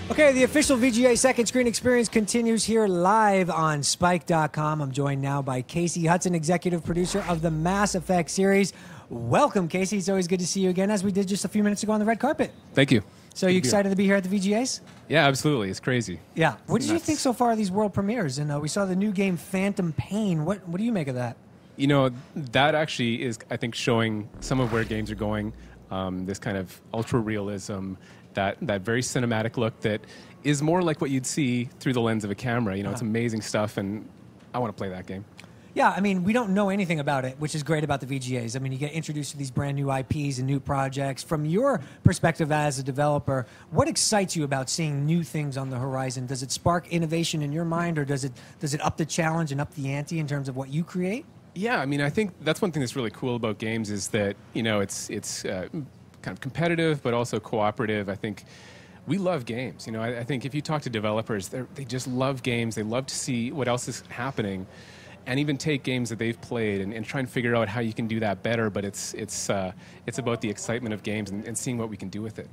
Okay, the official VGA second screen experience continues here live on Spike.com. I'm joined now by Casey Hudson, executive producer of the Mass Effect series. Welcome, Casey. It's always good to see you again, as we did just a few minutes ago on the red carpet. Thank you. So, you excited to be here at the VGAs? Yeah, absolutely. It's crazy. Yeah. What did you think so far of these world premieres? And we saw the new game Phantom Pain. What do you make of that? You know, that actually is, I think, showing some of where games are going. This kind of ultra realism, that very cinematic look that is more like what you'd see through the lens of a camera. You know, it's amazing stuff, and I want to play that game. Yeah, I mean, we don't know anything about it, which is great about the VGAs. I mean, you get introduced to these brand new IPs and new projects. From your perspective as a developer, what excites you about seeing new things on the horizon? Does it spark innovation in your mind, or does it up the challenge and up the ante in terms of what you create? Yeah, I mean, I think that's one thing that's really cool about games is that, you know, it's kind of competitive, but also cooperative. I think we love games. You know, I think if you talk to developers, they just love games. They love to see what else is happening, and even take games that they've played and try and figure out how you can do that better. But it's about the excitement of games and seeing what we can do with it.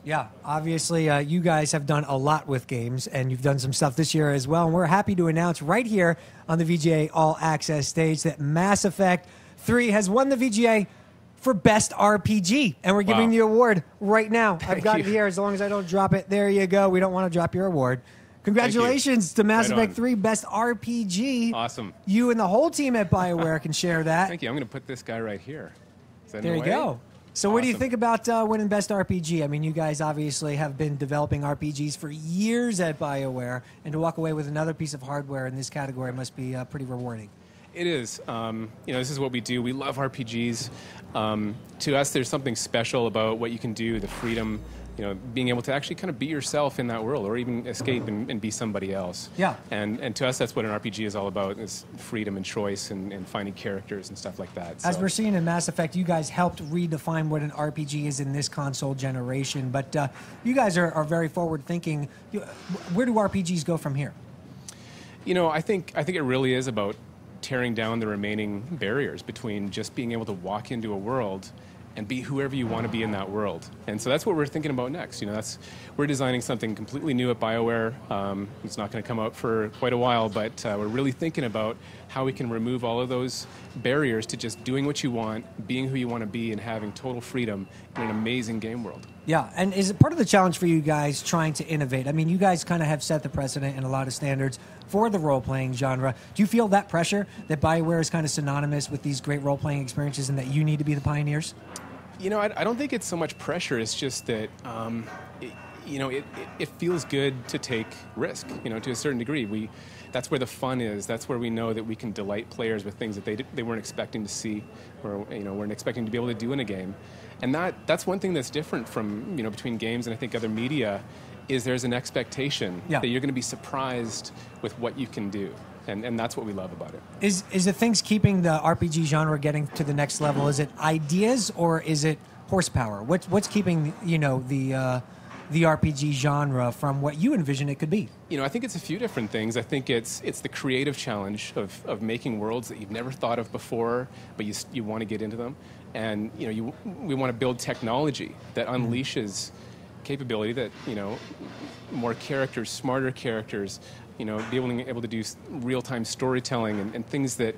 Yeah, obviously, you guys have done a lot with games, and you've done some stuff this year as well. And we're happy to announce right here on the VGA All Access stage that Mass Effect 3 has won the VGA for Best RPG. And we're giving the award right now. I've got it here. As long as I don't drop it, there you go. We don't want to drop your award. Congratulations to Mass Effect 3 Best RPG. Awesome. You and the whole team at BioWare can share that. Thank you. I'm going to put this guy right here. Is that there you go. So what do you think about winning Best RPG? I mean, you guys obviously have been developing RPGs for years at BioWare, and to walk away with another piece of hardware in this category must be pretty rewarding. It is. You know, this is what we do. We love RPGs. To us, there's something special about what you can do, the freedom, you know, being able to actually kind of be yourself in that world, or even escape and be somebody else. Yeah. And to us, that's what an RPG is all about, is freedom and choice and finding characters and stuff like that. As we're seeing in Mass Effect, you guys helped redefine what an RPG is in this console generation. But you guys are very forward-thinking. Where do RPGs go from here? You know, I think it really is about tearing down the remaining barriers between just being able to walk into a world and be whoever you want to be in that world. And so that's what we're thinking about next. You know, we're designing something completely new at BioWare. It's not going to come out for quite a while, but we're really thinking about how we can remove all of those barriers to just doing what you want, being who you want to be, and having total freedom in an amazing game world. Yeah, and is it part of the challenge for you guys trying to innovate? I mean, you guys kind of have set the precedent and a lot of standards for the role-playing genre. Do you feel that pressure that BioWare is kind of synonymous with these great role-playing experiences and that you need to be the pioneers? You know, I don't think it's so much pressure. It's just that, it feels good to take risk, you know, to a certain degree. That's where the fun is. That's where we know that we can delight players with things that they weren't expecting to see, or, you know, weren't expecting to be able to do in a game. And that's one thing that's different from, you know, between games and I think other media, is there's an expectation that you're going to be surprised with what you can do. And that's what we love about it. Is the things keeping the RPG genre getting to the next level? Is it ideas, or is it horsepower? What's keeping, you know, the RPG genre from what you envision it could be? You know, I think it's a few different things. I think it's the creative challenge of making worlds that you've never thought of before, but you want to get into them. And, you know, we want to build technology that unleashes capability that, you know, more characters, smarter characters, you know, being able to do real-time storytelling and things that,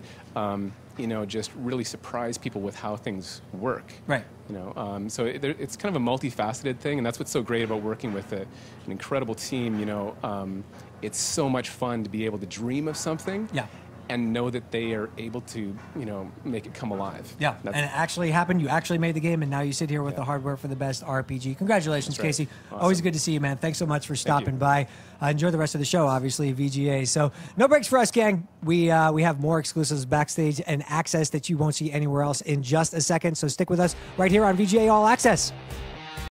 you know, just really surprise people with how things work. Right. You know, so it's kind of a multifaceted thing, and that's what's so great about working with an incredible team. You know, it's so much fun to be able to dream of something. Yeah. And know that they are able to, you know, make it come alive. Yeah, and it actually happened. You actually made the game, and now you sit here with the hardware for the best RPG. Congratulations, Casey. Awesome. Always good to see you, man. Thanks so much for stopping by. Enjoy the rest of the show, obviously, VGA. So no breaks for us, gang. We have more exclusives backstage and access that you won't see anywhere else in just a second. So stick with us right here on VGA All Access.